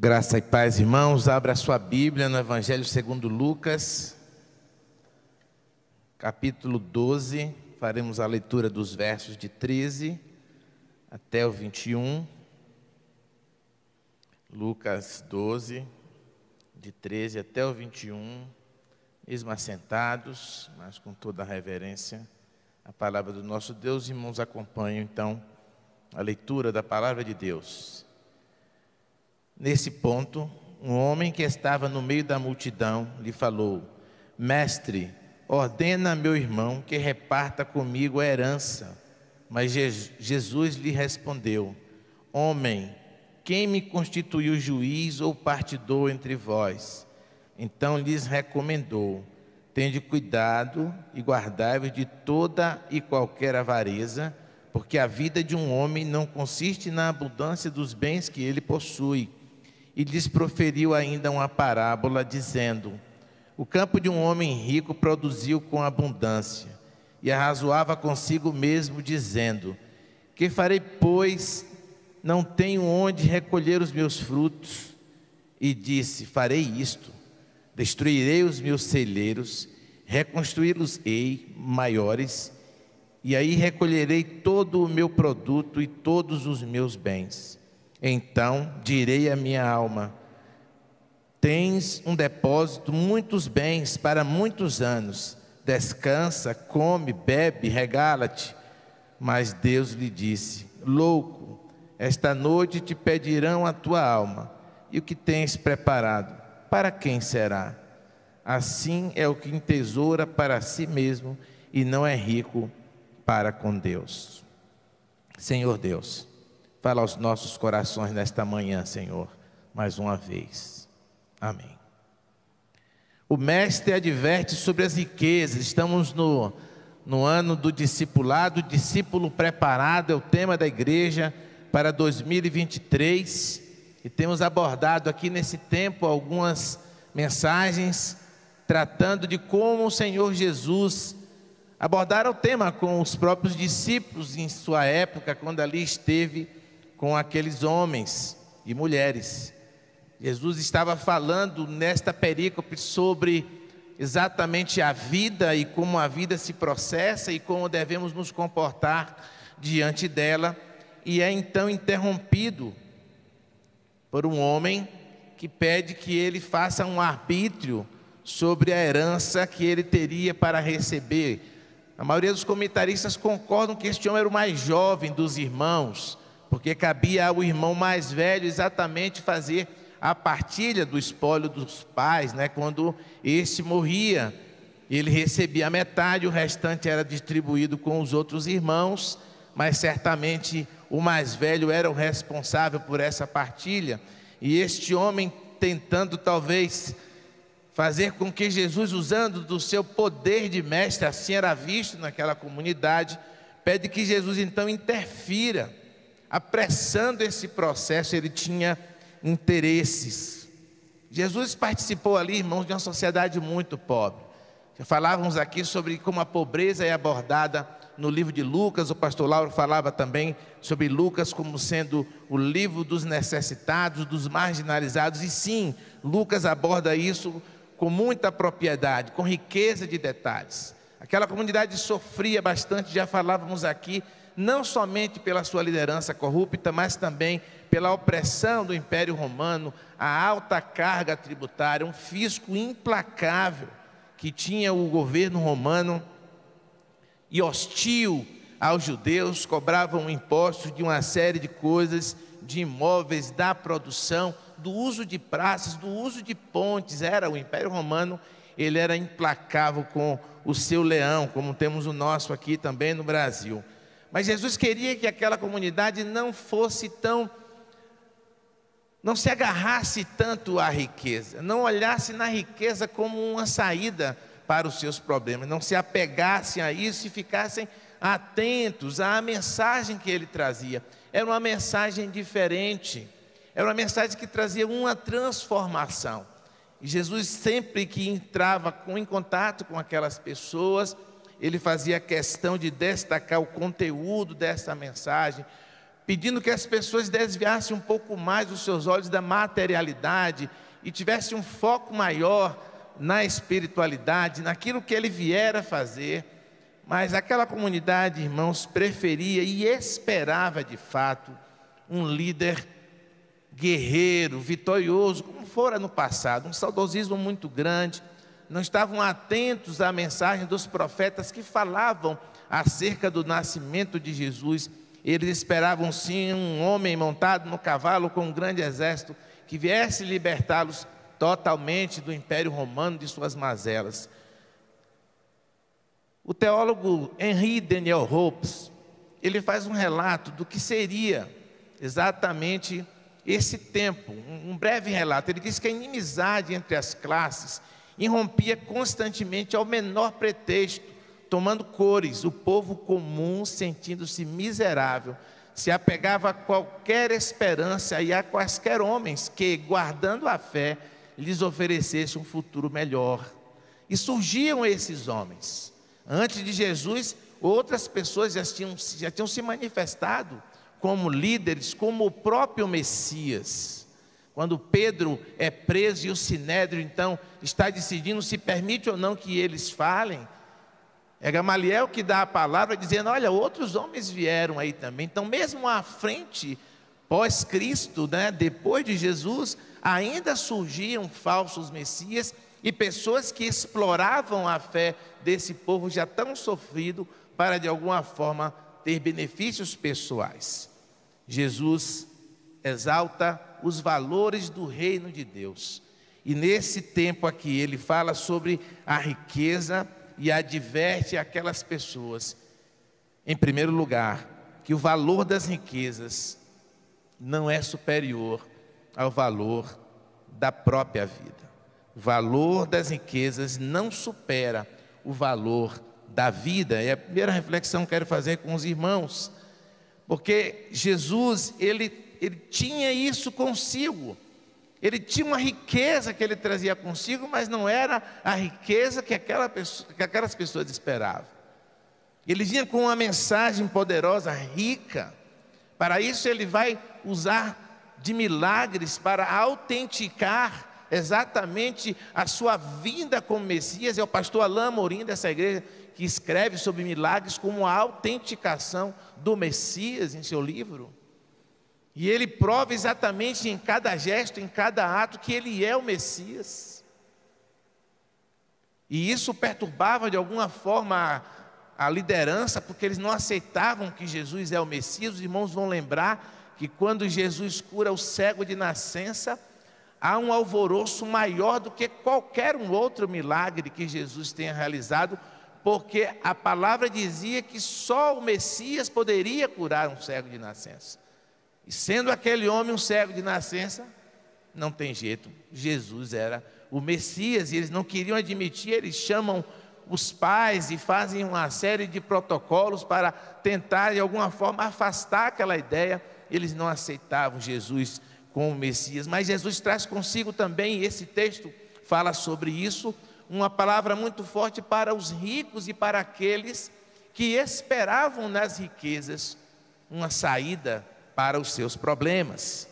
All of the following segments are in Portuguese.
Graça e paz, irmãos. Abra a sua Bíblia no Evangelho segundo Lucas, capítulo 12. Faremos a leitura dos versos de 13 até o 21. Lucas 12, de 13 até o 21. Mesmo assentados, mas com toda a reverência, a palavra do nosso Deus. Irmãos, acompanham então a leitura da palavra de Deus. Nesse ponto, um homem que estava no meio da multidão lhe falou: Mestre, ordena a meu irmão que reparta comigo a herança. Mas Jesus lhe respondeu: Homem, quem me constituiu juiz ou partidor entre vós? Então lhes recomendou: Tende cuidado e guardai-vos de toda e qualquer avareza, porque a vida de um homem não consiste na abundância dos bens que ele possui. E lhes proferiu ainda uma parábola, dizendo: O campo de um homem rico produziu com abundância, e arrazoava consigo mesmo, dizendo: Que farei, pois não tenho onde recolher os meus frutos? E disse: Farei isto: destruirei os meus celeiros, reconstruí-los-ei maiores, e aí recolherei todo o meu produto e todos os meus bens. Então direi à minha alma: Tens um depósito, muitos bens para muitos anos. Descansa, come, bebe, regala-te. Mas Deus lhe disse: Louco, esta noite te pedirão a tua alma, e o que tens preparado, para quem será? Assim é o que entesoura para si mesmo e não é rico para com Deus. Senhor Deus, fala aos nossos corações nesta manhã, Senhor, mais uma vez. Amém. O mestre adverte sobre as riquezas. Estamos no ano do discipulado. Discípulo preparado é o tema da igreja para 2023. E temos abordado aqui nesse tempo algumas mensagens tratando de como o Senhor Jesus abordara o tema com os próprios discípulos em sua época, quando ali esteve com aqueles homens e mulheres. Jesus estava falando nesta perícope sobre exatamente a vida e como a vida se processa e como devemos nos comportar diante dela. E é então interrompido por um homem que pede que ele faça um arbítrio sobre a herança que ele teria para receber. A maioria dos comentaristas concordam que este homem era o mais jovem dos irmãos, porque cabia ao irmão mais velho exatamente fazer a partilha do espólio dos pais, quando este morria, ele recebia a metade, o restante era distribuído com os outros irmãos, mas certamente o mais velho era o responsável por essa partilha. E este homem, tentando talvez fazer com que Jesus, usando do seu poder de mestre, assim era visto naquela comunidade, pede que Jesus então interfira, apressando esse processo. Ele tinha interesses. Jesus participou ali, irmãos, de uma sociedade muito pobre. Já falávamos aqui sobre como a pobreza é abordada no livro de Lucas. O pastor Lauro falava também sobre Lucas como sendo o livro dos necessitados, dos marginalizados. E sim, Lucas aborda isso com muita propriedade, com riqueza de detalhes. Aquela comunidade sofria bastante, já falávamos aqui, não somente pela sua liderança corrupta, mas também pela opressão do Império Romano, a alta carga tributária, um fisco implacável que tinha o governo romano e hostil aos judeus. Cobravam impostos de uma série de coisas, de imóveis, da produção, do uso de praças, do uso de pontes. Era o Império Romano, ele era implacável com o seu leão, como temos o nosso aqui também no Brasil. Mas Jesus queria que aquela comunidade não se agarrasse tanto à riqueza, não olhasse na riqueza como uma saída para os seus problemas, não se apegassem a isso e ficassem atentos à mensagem que ele trazia. Era uma mensagem diferente, era uma mensagem que trazia uma transformação. E Jesus, sempre que entrava em contato com aquelas pessoas, ele fazia questão de destacar o conteúdo dessa mensagem, pedindo que as pessoas desviassem um pouco mais os seus olhos da materialidade e tivessem um foco maior na espiritualidade, naquilo que ele viera fazer. Mas aquela comunidade, irmãos, preferia e esperava de fato um líder guerreiro, vitorioso, como fora no passado, um saudosismo muito grande. Não estavam atentos à mensagem dos profetas que falavam acerca do nascimento de Jesus. Eles esperavam sim um homem montado no cavalo com um grande exército que viesse libertá-los totalmente do Império Romano, de suas mazelas. O teólogo Henry Daniel Hopes, ele faz um relato do que seria exatamente esse tempo, um breve relato. Ele diz que a inimizade entre as classes irrompia constantemente ao menor pretexto, tomando cores. O povo comum, sentindo-se miserável, se apegava a qualquer esperança e a quaisquer homens que, guardando a fé, lhes oferecesse um futuro melhor. E surgiam esses homens. Antes de Jesus, outras pessoas já tinham se manifestado como líderes, como o próprio Messias. Quando Pedro é preso e o Sinédrio então está decidindo se permite ou não que eles falem, é Gamaliel que dá a palavra dizendo: olha, outros homens vieram aí também. Então mesmo à frente, pós-Cristo, depois de Jesus, ainda surgiam falsos messias e pessoas que exploravam a fé desse povo já tão sofrido para de alguma forma ter benefícios pessoais. Jesus exalta os valores do reino de Deus. E nesse tempo aqui ele fala sobre a riqueza e adverte aquelas pessoas, em primeiro lugar, que o valor das riquezas não é superior ao valor da própria vida. O valor das riquezas não supera o valor da vida. É a primeira reflexão que quero fazer com os irmãos, porque Jesus, ele tinha isso consigo. Ele tinha uma riqueza que ele trazia consigo, mas não era a riqueza que aquelas pessoas esperavam. Ele vinha com uma mensagem poderosa, rica. Para isso ele vai usar de milagres para autenticar exatamente a sua vinda como Messias. É o pastor Alain Amorim dessa igreja que escreve sobre milagres como a autenticação do Messias em seu livro. E ele prova exatamente em cada gesto, em cada ato, que ele é o Messias. E isso perturbava de alguma forma a liderança, porque eles não aceitavam que Jesus é o Messias. Os irmãos vão lembrar que quando Jesus cura o cego de nascença, há um alvoroço maior do que qualquer um outro milagre que Jesus tenha realizado, porque a palavra dizia que só o Messias poderia curar um cego de nascença. E sendo aquele homem um cego de nascença, não tem jeito, Jesus era o Messias, e eles não queriam admitir. Eles chamam os pais e fazem uma série de protocolos para tentar de alguma forma afastar aquela ideia. Eles não aceitavam Jesus como Messias, mas Jesus traz consigo também, e esse texto fala sobre isso, uma palavra muito forte para os ricos e para aqueles que esperavam nas riquezas uma saída para os seus problemas.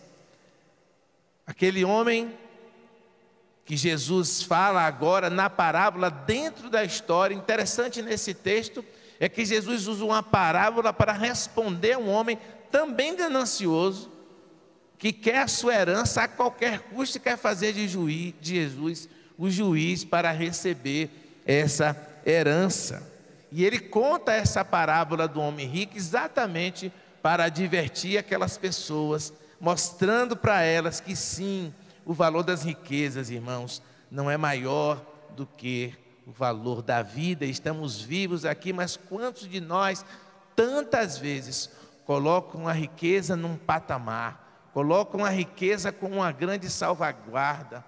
Aquele homem que Jesus fala agora na parábola dentro da história, interessante nesse texto, é que Jesus usa uma parábola para responder a um homem também ganancioso, que quer a sua herança a qualquer custo e quer fazer de Jesus o juiz para receber essa herança. E ele conta essa parábola do homem rico exatamente para advertir aquelas pessoas, mostrando para elas que sim, o valor das riquezas, irmãos, não é maior do que o valor da vida. Estamos vivos aqui, mas quantos de nós, tantas vezes, colocam a riqueza num patamar, colocam a riqueza como uma grande salvaguarda,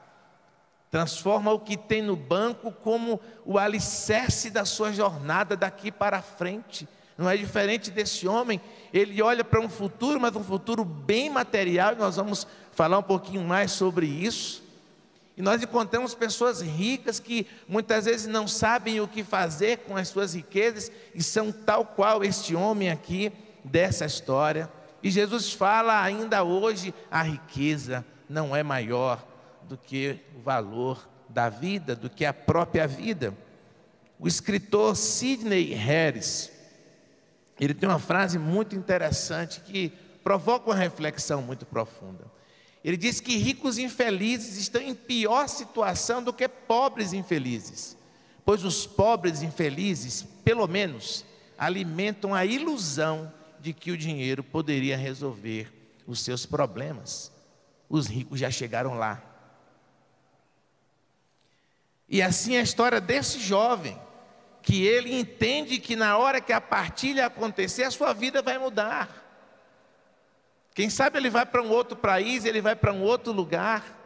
transforma o que tem no banco como o alicerce da sua jornada daqui para frente. Não é diferente desse homem. Ele olha para um futuro, mas um futuro bem material, e nós vamos falar um pouquinho mais sobre isso. E nós encontramos pessoas ricas que muitas vezes não sabem o que fazer com as suas riquezas, e são tal qual este homem aqui dessa história. E Jesus fala ainda hoje, a riqueza não é maior do que o valor da vida, do que a própria vida. O escritor Sidney Harris, ele tem uma frase muito interessante que provoca uma reflexão muito profunda. Ele diz que ricos infelizes estão em pior situação do que pobres infelizes, pois os pobres infelizes, pelo menos, alimentam a ilusão de que o dinheiro poderia resolver os seus problemas. Os ricos já chegaram lá. E assim é a história desse jovem, que ele entende que na hora que a partilha acontecer, a sua vida vai mudar. Quem sabe ele vai para um outro país, ele vai para um outro lugar,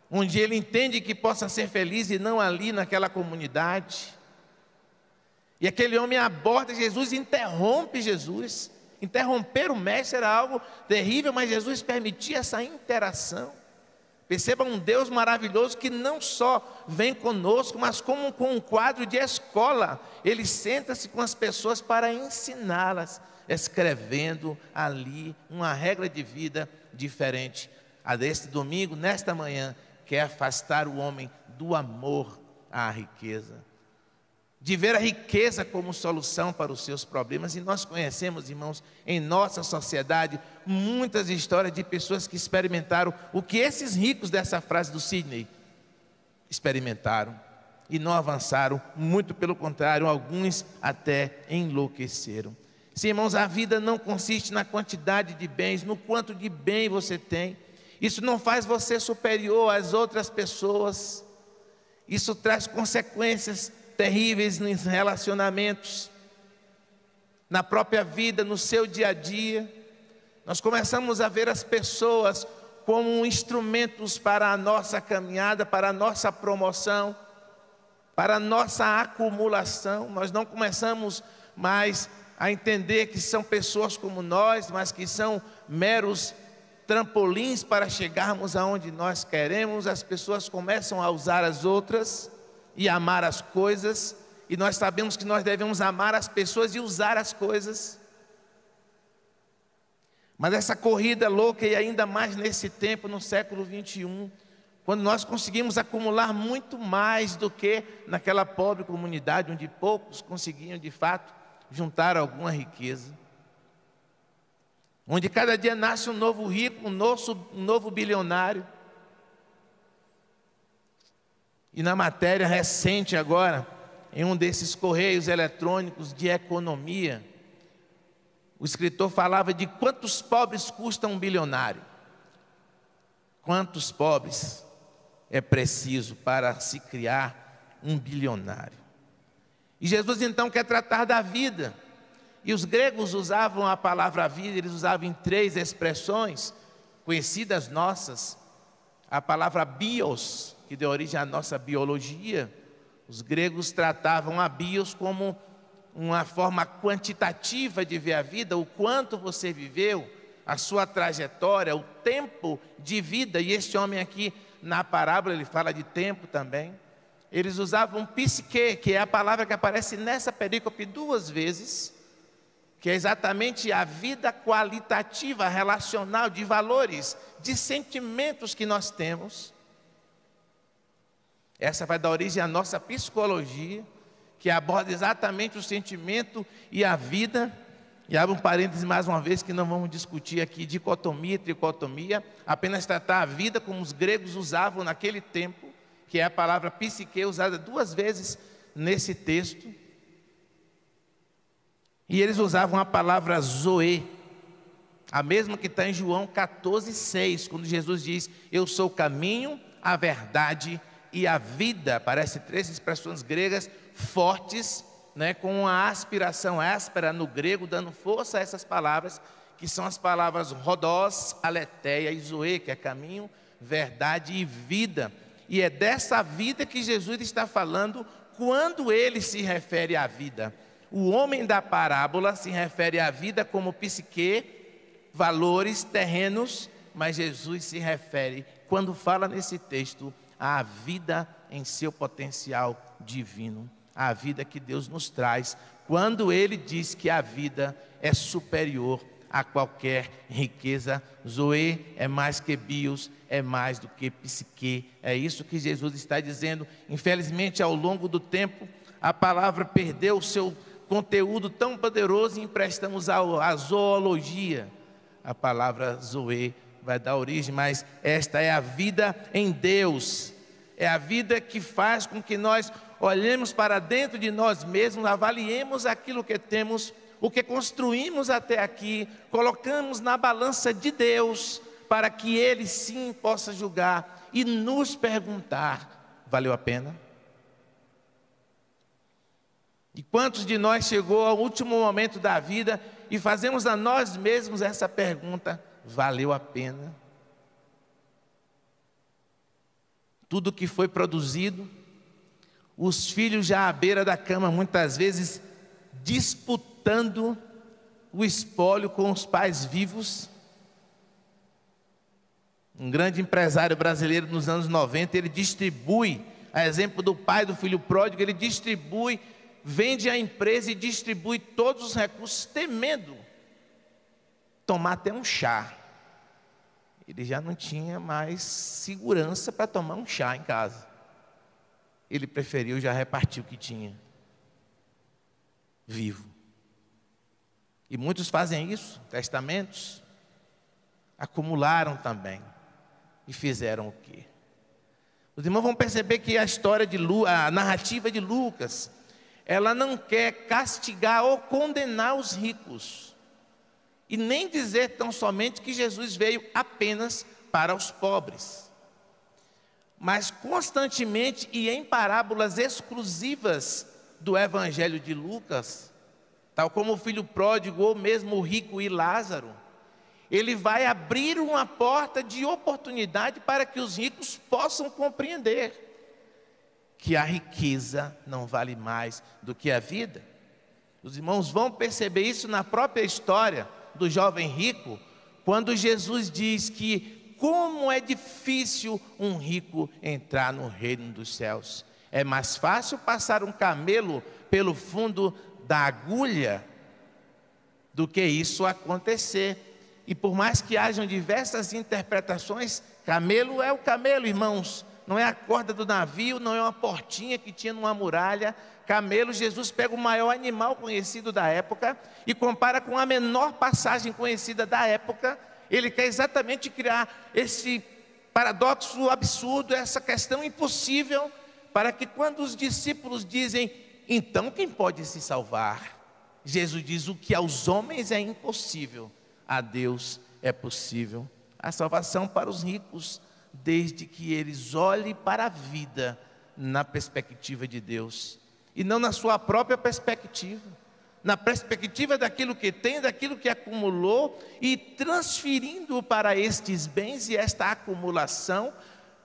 onde ele entende que possa ser feliz e não ali naquela comunidade. E aquele homem aborda Jesus e interrompe Jesus. Interromper o mestre era algo terrível, mas Jesus permitia essa interação. Perceba um Deus maravilhoso que não só vem conosco, mas como com um quadro de escola. Ele senta-se com as pessoas para ensiná-las, escrevendo ali uma regra de vida diferente. A deste domingo, nesta manhã, quer afastar o homem do amor à riqueza, de ver a riqueza como solução para os seus problemas. E nós conhecemos, irmãos, em nossa sociedade, muitas histórias de pessoas que experimentaram o que esses ricos dessa frase do Sidney experimentaram e não avançaram, muito pelo contrário, alguns até enlouqueceram. Sim, irmãos, a vida não consiste na quantidade de bens, no quanto de bem você tem. Isso não faz você superior às outras pessoas. Isso traz consequências terríveis nos relacionamentos, na própria vida, no seu dia a dia. Nós começamos a ver as pessoas como instrumentos para a nossa caminhada, para a nossa promoção, para a nossa acumulação. Nós não começamos mais a entender que são pessoas como nós, mas que são meros trampolins para chegarmos aonde nós queremos. As pessoas começam a usar as outras e amar as coisas, e nós sabemos que nós devemos amar as pessoas e usar as coisas. Mas essa corrida louca, e ainda mais nesse tempo, no século 21, quando nós conseguimos acumular muito mais do que naquela pobre comunidade, onde poucos conseguiam de fato juntar alguma riqueza, onde cada dia nasce um novo rico, um novo bilionário. E na matéria recente agora, em um desses correios eletrônicos de economia, o escritor falava de quantos pobres custa um bilionário. Quantos pobres é preciso para se criar um bilionário? E Jesus então quer tratar da vida. E os gregos usavam a palavra vida, eles usavam em 3 expressões conhecidas nossas. A palavra bios, que deu origem à nossa biologia. Os gregos tratavam a bios como uma forma quantitativa de ver a vida, o quanto você viveu, a sua trajetória, o tempo de vida. E este homem aqui, na parábola, ele fala de tempo também. Eles usavam psique, que é a palavra que aparece nessa perícope 2 vezes, que é exatamente a vida qualitativa, relacional, de valores, de sentimentos que nós temos. Essa vai dar origem à nossa psicologia, que aborda exatamente o sentimento e a vida. E abro um parêntese mais uma vez, que não vamos discutir aqui dicotomia e tricotomia, apenas tratar a vida como os gregos usavam naquele tempo, que é a palavra psique, usada 2 vezes nesse texto. E eles usavam a palavra zoe, a mesma que está em João 14,6, quando Jesus diz: eu sou o caminho, a verdade e a vida. Aparece 3 expressões gregas fortes, né, com uma aspiração áspera no grego, dando força a essas palavras, que são as palavras rodós, aletheia e zoe, que é caminho, verdade e vida. E é dessa vida que Jesus está falando quando ele se refere à vida. O homem da parábola se refere à vida como psique, valores terrenos, mas Jesus se refere, quando fala nesse texto, à vida em seu potencial divino, à vida que Deus nos traz, quando ele diz que a vida é superior a qualquer riqueza. Zoe é mais que bios, é mais do que psique. É isso que Jesus está dizendo. Infelizmente, ao longo do tempo, a palavra perdeu o seu conteúdo tão poderoso e emprestamos à zoologia. A palavra Zoe vai dar origem, mas esta é a vida em Deus. É a vida que faz com que nós olhemos para dentro de nós mesmos, avaliemos aquilo que temos, o que construímos até aqui, colocamos na balança de Deus, para que Ele sim possa julgar e nos perguntar: valeu a pena? E quantos de nós chegou ao último momento da vida e fazemos a nós mesmos essa pergunta: valeu a pena? Tudo que foi produzido, os filhos já à beira da cama, muitas vezes disputando o espólio com os pais vivos. Um grande empresário brasileiro nos anos 90, ele distribui, a exemplo do pai do filho pródigo, ele distribui, vende a empresa e distribui todos os recursos, temendo tomar até um chá. Ele já não tinha mais segurança para tomar um chá em casa. Ele preferiu já repartir o que tinha, vivo. E muitos fazem isso, testamentos, acumularam também. E fizeram o quê? Os irmãos vão perceber que a narrativa de Lucas, ela não quer castigar ou condenar os ricos. E nem dizer tão somente que Jesus veio apenas para os pobres. Mas constantemente e em parábolas exclusivas do Evangelho de Lucas, tal como o filho pródigo ou mesmo o rico e Lázaro, ele vai abrir uma porta de oportunidade para que os ricos possam compreender que a riqueza não vale mais do que a vida. Os irmãos vão perceber isso na própria história do jovem rico, quando Jesus diz que como é difícil um rico entrar no reino dos céus. É mais fácil passar um camelo pelo fundo da agulha do que isso acontecer. E por mais que hajam diversas interpretações, camelo é o camelo, irmãos. Não é a corda do navio, não é uma portinha que tinha numa muralha. Camelo, Jesus pega o maior animal conhecido da época e compara com a menor passagem conhecida da época. Ele quer exatamente criar esse paradoxo absurdo, essa questão impossível, para que quando os discípulos dizem: então quem pode se salvar? Jesus diz: o que aos homens é impossível, a Deus é possível. A salvação para os ricos, desde que eles olhem para a vida na perspectiva de Deus, e não na sua própria perspectiva, na perspectiva daquilo que tem, daquilo que acumulou, e transferindo para estes bens e esta acumulação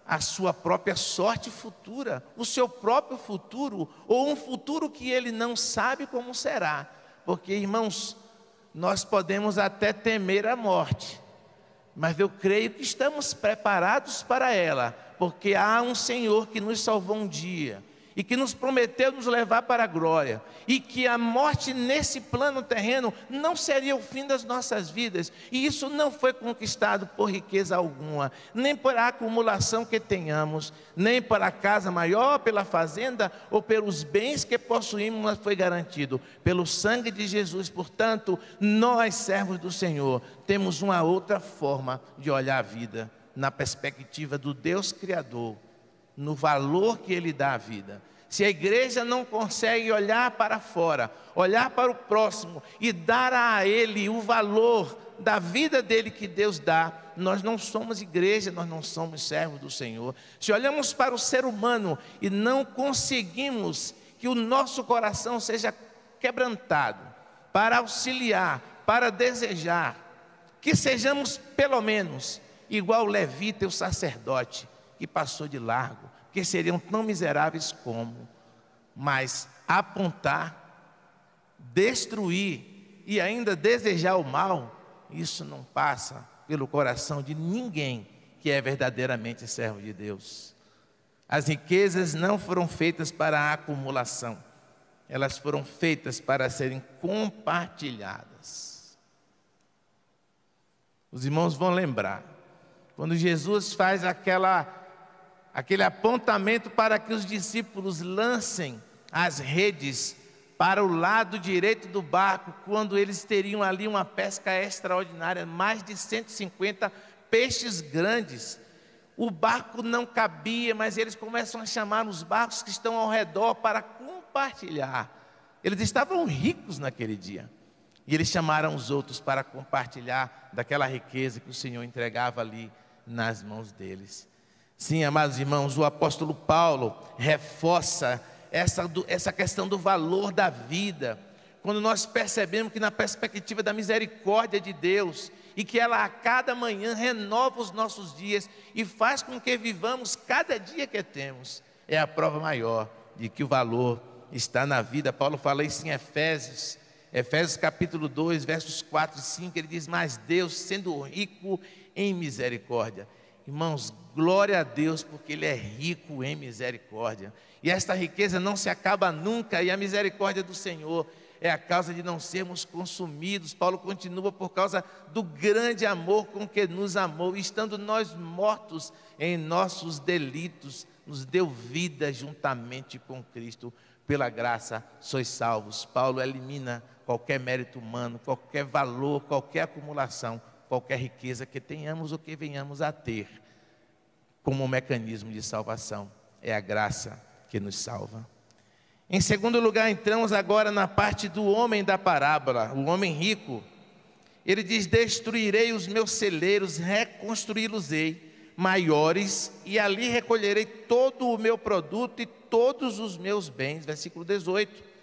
a sua própria sorte futura, o seu próprio futuro, ou um futuro que ele não sabe como será. Porque, irmãos, nós podemos até temer a morte, mas eu creio que estamos preparados para ela, porque há um Senhor que nos salvou um dia e que nos prometeu nos levar para a glória, e que a morte nesse plano terreno não seria o fim das nossas vidas, e isso não foi conquistado por riqueza alguma, nem por a acumulação que tenhamos, nem pela casa maior, pela fazenda ou pelos bens que possuímos, mas foi garantido pelo sangue de Jesus. Portanto, nós, servos do Senhor, temos uma outra forma de olhar a vida, na perspectiva do Deus Criador, no valor que Ele dá à vida. Se a igreja não consegue olhar para fora, olhar para o próximo e dar a ele o valor da vida dele que Deus dá, nós não somos igreja, nós não somos servos do Senhor. Se olhamos para o ser humano e não conseguimos que o nosso coração seja quebrantado para auxiliar, para desejar, que sejamos pelo menos igual o levita e o sacerdote, que passou de largo, que seriam tão miseráveis como, mas apontar, destruir e ainda desejar o mal, isso não passa pelo coração de ninguém que é verdadeiramente servo de Deus. As riquezas não foram feitas para a acumulação, elas foram feitas para serem compartilhadas. Os irmãos vão lembrar, quando Jesus faz aquele apontamento para que os discípulos lancem as redes para o lado direito do barco, quando eles teriam ali uma pesca extraordinária, mais de 150 peixes grandes. O barco não cabia, mas eles começam a chamar os barcos que estão ao redor para compartilhar. Eles estavam ricos naquele dia, e eles chamaram os outros para compartilhar daquela riqueza que o Senhor entregava ali nas mãos deles. Sim, amados irmãos, o apóstolo Paulo reforça essa questão do valor da vida, quando nós percebemos que na perspectiva da misericórdia de Deus, e que ela a cada manhã renova os nossos dias e faz com que vivamos cada dia que temos, é a prova maior de que o valor está na vida. Paulo fala isso em Efésios capítulo 2, versos 4 e 5, ele diz: mas Deus, sendo rico em misericórdia. Irmãos, glória a Deus, porque Ele é rico em misericórdia, e esta riqueza não se acaba nunca, e a misericórdia do Senhor é a causa de não sermos consumidos. Paulo continua: por causa do grande amor com que nos amou, estando nós mortos em nossos delitos, nos deu vida juntamente com Cristo, pela graça sois salvos. Paulo elimina qualquer mérito humano, qualquer valor, qualquer acumulação, qualquer riqueza que tenhamos ou que venhamos a ter como um mecanismo de salvação. É a graça que nos salva. Em segundo lugar, entramos agora na parte do homem da parábola, o homem rico. Ele diz: destruirei os meus celeiros, reconstruí-los-ei maiores, e ali recolherei todo o meu produto e todos os meus bens. Versículo 18.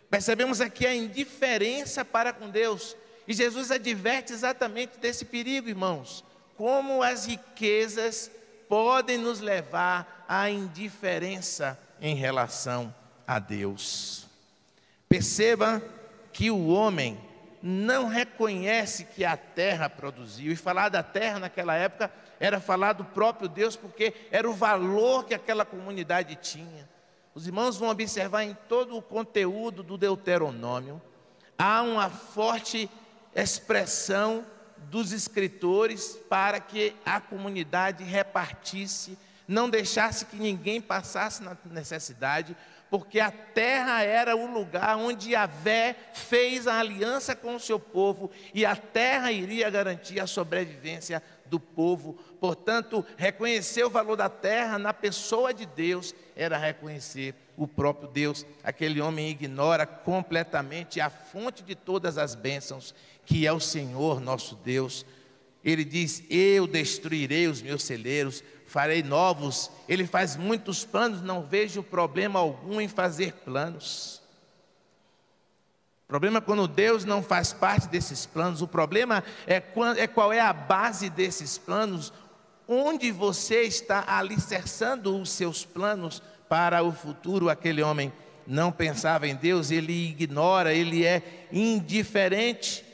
Percebemos aqui a indiferença para com Deus, e Jesus adverte exatamente desse perigo, irmãos. Como as riquezas podem nos levar à indiferença em relação a Deus. Perceba que o homem não reconhece que a terra produziu, e falar da terra naquela época era falar do próprio Deus, porque era o valor que aquela comunidade tinha. Os irmãos vão observar em todo o conteúdo do Deuteronômio, há uma forte expressão dos escritores para que a comunidade repartisse, não deixasse que ninguém passasse na necessidade, porque a terra era o lugar onde Yahvé fez a aliança com o seu povo, e a terra iria garantir a sobrevivência do povo. Portanto, reconhecer o valor da terra na pessoa de Deus era reconhecer o próprio Deus. Aquele homem ignora completamente a fonte de todas as bênçãos, que é o Senhor nosso Deus. Ele diz: eu destruirei os meus celeiros, farei novos. Ele faz muitos planos, não vejo problema algum em fazer planos. O problema é quando Deus não faz parte desses planos. O problema é qual é a base desses planos, onde você está alicerçando os seus planos para o futuro. Aquele homem não pensava em Deus, ele ignora, ele é indiferente.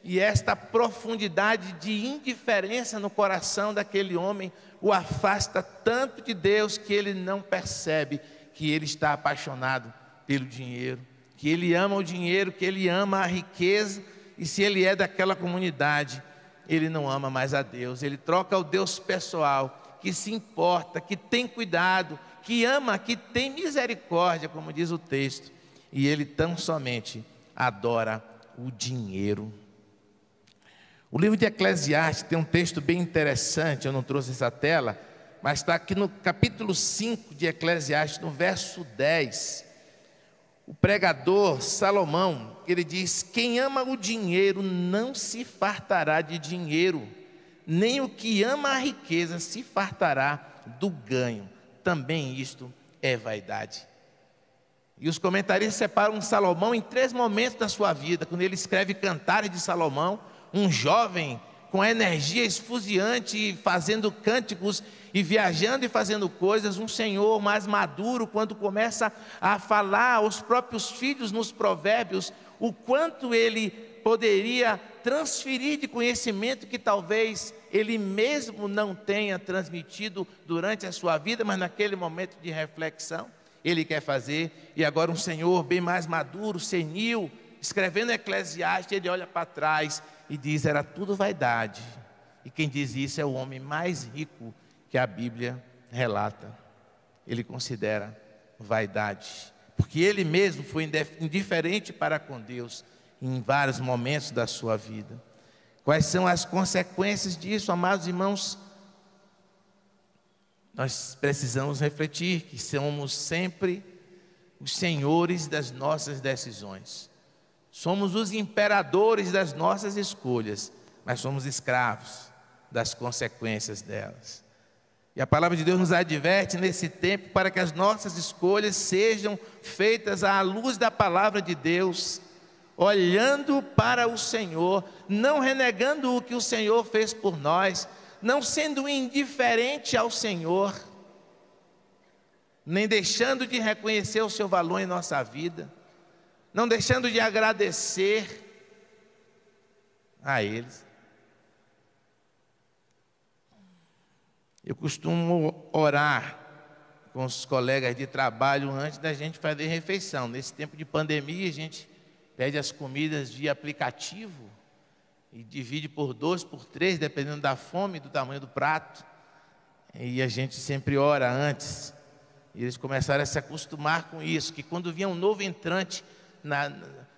E esta profundidade de indiferença no coração daquele homem o afasta tanto de Deus, que ele não percebe que ele está apaixonado pelo dinheiro, que ele ama o dinheiro, que ele ama a riqueza. E se ele é daquela comunidade, ele não ama mais a Deus. Ele troca o Deus pessoal, que se importa, que tem cuidado, que ama, que tem misericórdia, como diz o texto, e ele tão somente adora o dinheiro. O livro de Eclesiastes tem um texto bem interessante, eu não trouxe essa tela, mas está aqui no capítulo 5 de Eclesiastes, no verso 10. O pregador Salomão, ele diz: quem ama o dinheiro não se fartará de dinheiro, nem o que ama a riqueza se fartará do ganho. Também isto é vaidade. E os comentaristas separam Salomão em 3 momentos da sua vida. Quando ele escreve Cantares de Salomão, um jovem com energia esfuziante, fazendo cânticos e viajando e fazendo coisas. Um senhor mais maduro, quando começa a falar aos próprios filhos nos provérbios o quanto ele poderia transferir de conhecimento que talvez ele mesmo não tenha transmitido durante a sua vida, mas naquele momento de reflexão ele quer fazer. E agora um senhor bem mais maduro, senil, escrevendo Eclesiastes, ele olha para trás e diz: era tudo vaidade, E quem diz isso é o homem mais rico que a Bíblia relata. Ele considera vaidade, porque ele mesmo foi indiferente para com Deus em vários momentos da sua vida. Quais são as consequências disso, amados irmãos? Nós precisamos refletir que somos sempre os senhores das nossas decisões. Somos os imperadores das nossas escolhas, mas somos escravos das consequências delas. E a palavra de Deus nos adverte nesse tempo para que as nossas escolhas sejam feitas à luz da palavra de Deus, olhando para o Senhor, não renegando o que o Senhor fez por nós, não sendo indiferente ao Senhor, nem deixando de reconhecer o seu valor em nossa vida, não deixando de agradecer a eles. Eu costumo orar com os colegas de trabalho antes da gente fazer refeição. Nesse tempo de pandemia, a gente pede as comidas via aplicativo e divide por 2, por 3, dependendo da fome e do tamanho do prato. E a gente sempre ora antes. E eles começaram a se acostumar com isso, que quando vinha um novo entrante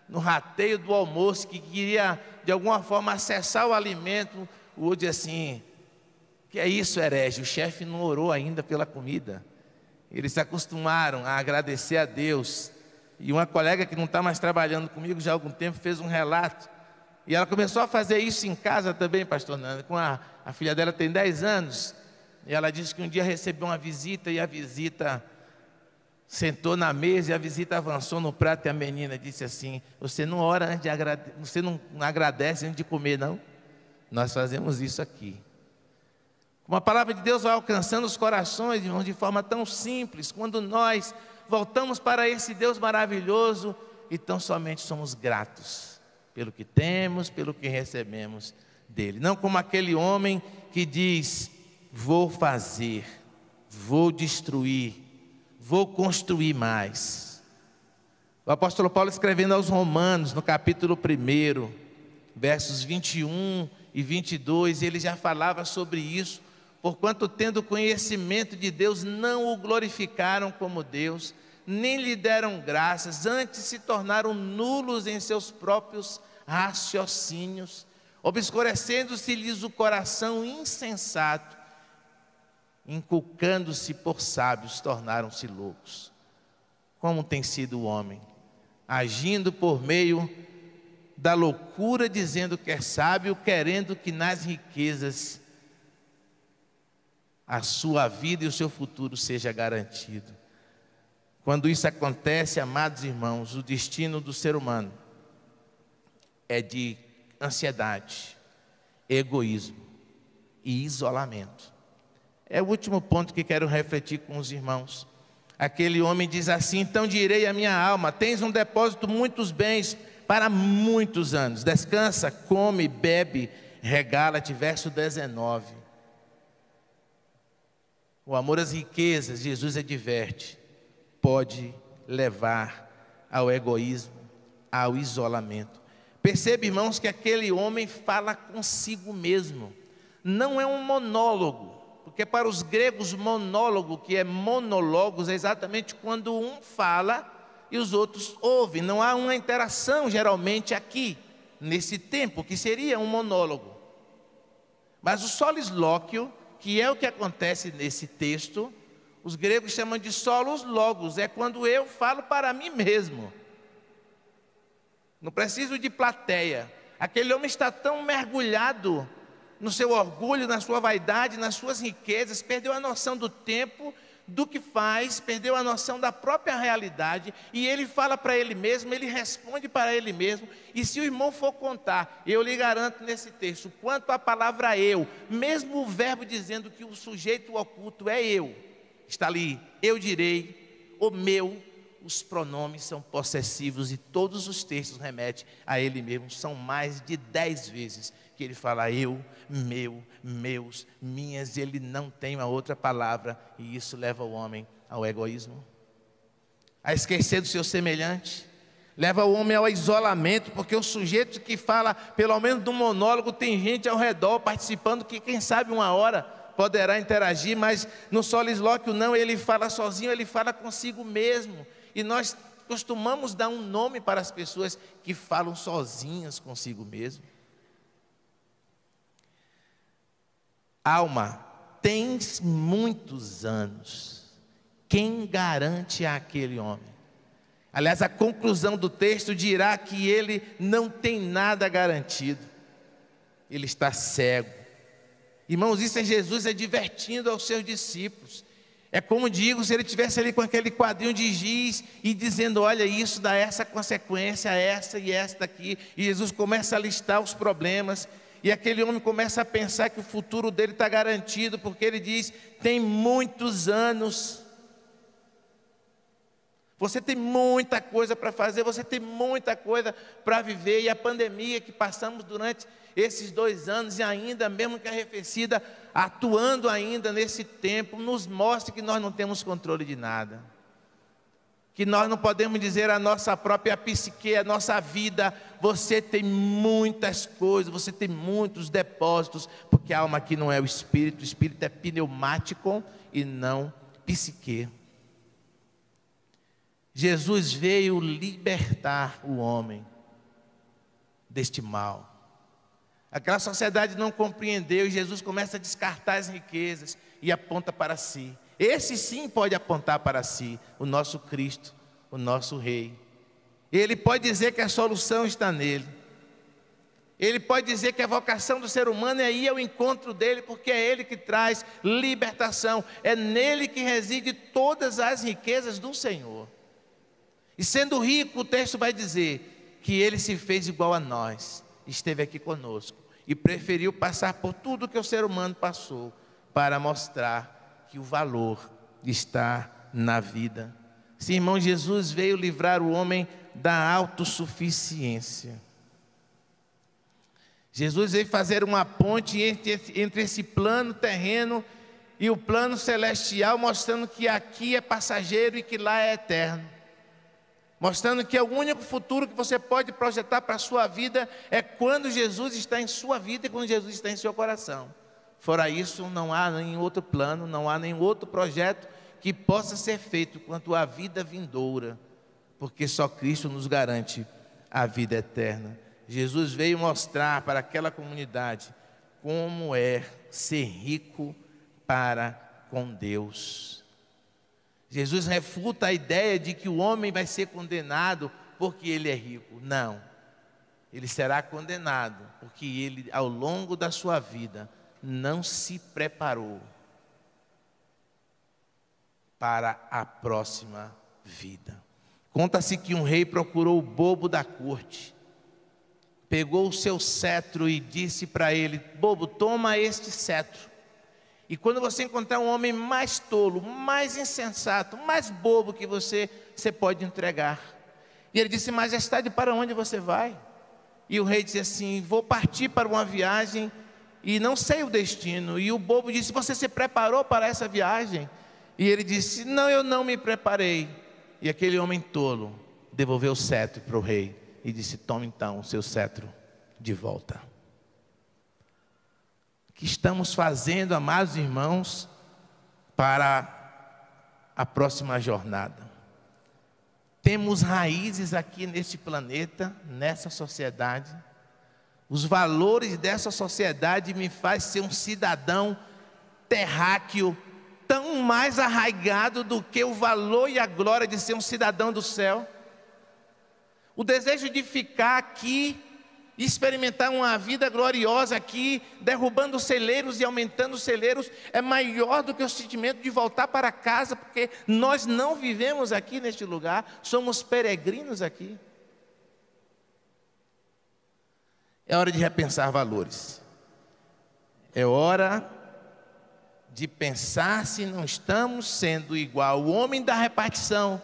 no rateio do almoço, que queria de alguma forma acessar o alimento, o outro dizia assim: que é isso, herege? O chefe não orou ainda pela comida. Eles se acostumaram a agradecer a Deus. E uma colega que não está mais trabalhando comigo já há algum tempo fez um relato. E ela começou a fazer isso em casa também, pastor Nando. A filha dela tem 10 anos. E ela disse que um dia recebeu uma visita e a visita sentou na mesa e a visita avançou no prato e a menina disse assim: você não ora antes de agradecer, você não agradece antes de comer, não? Nós fazemos isso aqui. Como a palavra de Deus vai alcançando os corações, irmãos, de forma tão simples, quando nós voltamos para esse Deus maravilhoso e tão somente somos gratos pelo que temos, pelo que recebemos dele. Não como aquele homem que diz: vou fazer, vou destruir, vou construir mais. O apóstolo Paulo, escrevendo aos Romanos, no capítulo 1, versos 21 e 22, ele já falava sobre isso. Porquanto, tendo conhecimento de Deus, não o glorificaram como Deus, nem lhe deram graças, antes se tornaram nulos em seus próprios raciocínios, obscurecendo-se-lhes o coração insensato, inculcando-se por sábios, tornaram-se loucos. Como tem sido o homem, agindo por meio da loucura, dizendo que é sábio, querendo que nas riquezas a sua vida e o seu futuro seja garantido. Quando isso acontece, amados irmãos, o destino do ser humano é de ansiedade, egoísmo e isolamento. É o último ponto que quero refletir com os irmãos. Aquele homem diz assim: então direi à minha alma: tens um depósito, muitos bens para muitos anos. Descansa, come, bebe, regala-te. Verso 19. O amor às riquezas, Jesus adverte, pode levar ao egoísmo, ao isolamento. Percebe, irmãos, que aquele homem fala consigo mesmo. Não é um monólogo, porque para os gregos monólogo, que é monólogos, é exatamente quando um fala e os outros ouvem. Não há uma interação geralmente aqui, nesse tempo, que seria um monólogo. Mas o solislóquio, que é o que acontece nesse texto, os gregos chamam de solos logos, é quando eu falo para mim mesmo. Não preciso de plateia. Aquele homem está tão mergulhado no seu orgulho, na sua vaidade, nas suas riquezas, perdeu a noção do tempo, do que faz, perdeu a noção da própria realidade, e ele fala para ele mesmo, ele responde para ele mesmo. E se o irmão for contar, eu lhe garanto nesse texto, quanto à palavra eu, mesmo o verbo dizendo que o sujeito oculto é eu, está ali: eu direi, o meu. Os pronomes são possessivos e todos os textos remetem a ele mesmo. São mais de 10 vezes que ele fala eu, meu, meus, minhas. Ele não tem uma outra palavra, e isso leva o homem ao egoísmo, a esquecer do seu semelhante, leva o homem ao isolamento, porque o sujeito que fala, pelo menos do monólogo, tem gente ao redor participando que, quem sabe, uma hora poderá interagir, mas no solilóquio não, ele fala sozinho, ele fala consigo mesmo. E nós costumamos dar um nome para as pessoas que falam sozinhas consigo mesmo. Alma, tens muitos anos, quem garante àquele homem? Aliás, a conclusão do texto dirá que ele não tem nada garantido, ele está cego. Irmãos, isso é Jesus advertindo aos seus discípulos. É como digo, se ele estivesse ali com aquele quadrinho de giz e dizendo, olha, isso dá essa consequência, essa e esta aqui. E Jesus começa a listar os problemas. E aquele homem começa a pensar que o futuro dele está garantido, porque ele diz, tem muitos anos. Você tem muita coisa para fazer, você tem muita coisa para viver. E a pandemia que passamos durante esses 2 anos, e ainda mesmo que arrefecida, atuando ainda nesse tempo, nos mostra que nós não temos controle de nada. Que nós não podemos dizer a nossa própria psique, a nossa vida, você tem muitas coisas, você tem muitos depósitos, porque a alma aqui não é o espírito é pneumático e não psique. Jesus veio libertar o homem deste mal. Aquela sociedade não compreendeu e Jesus começa a descartar as riquezas e aponta para si. Esse sim pode apontar para si, o nosso Cristo, o nosso Rei. Ele pode dizer que a solução está nele. Ele pode dizer que a vocação do ser humano é ir ao encontro dele, porque é ele que traz libertação. É nele que reside todas as riquezas do Senhor. E sendo rico, o texto vai dizer que ele se fez igual a nós, esteve aqui conosco e preferiu passar por tudo que o ser humano passou para mostrar que o valor está na vida. Sim, irmão, Jesus veio livrar o homem da autossuficiência. Jesus veio fazer uma ponte entre esse plano terreno e o plano celestial, mostrando que aqui é passageiro e que lá é eterno. Mostrando que o único futuro que você pode projetar para a sua vida é quando Jesus está em sua vida e quando Jesus está em seu coração. Fora isso, não há nenhum outro plano, não há nenhum outro projeto que possa ser feito quanto à vida vindoura, porque só Cristo nos garante a vida eterna. Jesus veio mostrar para aquela comunidade como é ser rico para com Deus. Jesus refuta a ideia de que o homem vai ser condenado porque ele é rico. Não, ele será condenado porque ele, ao longo da sua vida, não se preparou para a próxima vida. Conta-se que um rei procurou o bobo da corte, pegou o seu cetro e disse para ele: bobo, toma este cetro. E quando você encontrar um homem mais tolo, mais insensato, mais bobo que você pode entregar. E ele disse: majestade, para onde você vai? E o rei disse assim: vou partir para uma viagem e não sei o destino. E o bobo disse: você se preparou para essa viagem? E ele disse: não, eu não me preparei. E aquele homem tolo devolveu o cetro para o rei e disse: toma então o seu cetro de volta. O que estamos fazendo, amados irmãos, para a próxima jornada? Temos raízes aqui neste planeta, nessa sociedade. Os valores dessa sociedade me faz ser um cidadão terráqueo, tão mais arraigado do que o valor e a glória de ser um cidadão do céu. O desejo de ficar aqui e experimentar uma vida gloriosa aqui, derrubando celeiros e aumentando celeiros, é maior do que o sentimento de voltar para casa, porque nós não vivemos aqui neste lugar, somos peregrinos aqui. É hora de repensar valores. É hora de pensar se não estamos sendo igual o homem da repartição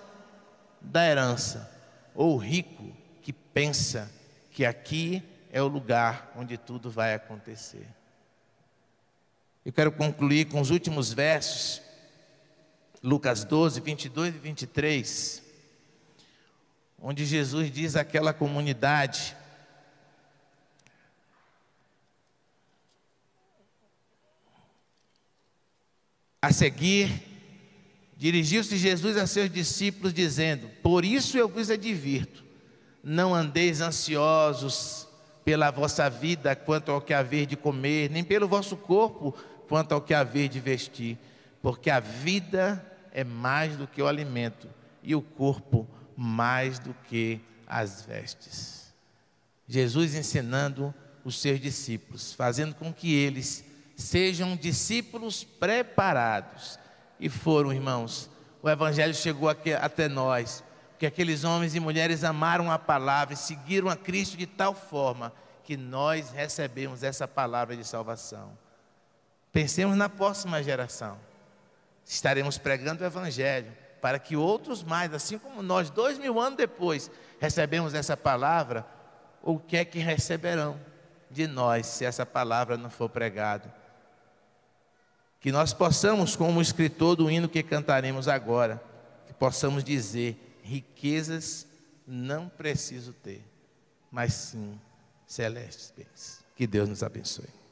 da herança, ou o rico que pensa que aqui é o lugar onde tudo vai acontecer. Eu quero concluir com os últimos versos, Lucas 12, 22 e 23. onde Jesus diz àquela comunidade: a seguir, dirigiu-se Jesus a seus discípulos, dizendo: por isso eu vos advirto, não andeis ansiosos pela vossa vida quanto ao que haver de comer, nem pelo vosso corpo quanto ao que haver de vestir, porque a vida é mais do que o alimento, e o corpo mais do que as vestes. Jesus ensinando os seus discípulos, fazendo com que eles sejam discípulos preparados. E foram, irmãos, o Evangelho chegou aqui, até nós, porque aqueles homens e mulheres amaram a palavra e seguiram a Cristo de tal forma que nós recebemos essa palavra de salvação. Pensemos na próxima geração. Estaremos pregando o Evangelho para que outros mais, assim como nós, 2000 anos depois, recebemos essa palavra. O que é que receberão de nós se essa palavra não for pregada? Que nós possamos, como o escritor do hino que cantaremos agora, que possamos dizer: riquezas não preciso ter, mas sim celestes bens. Que Deus nos abençoe.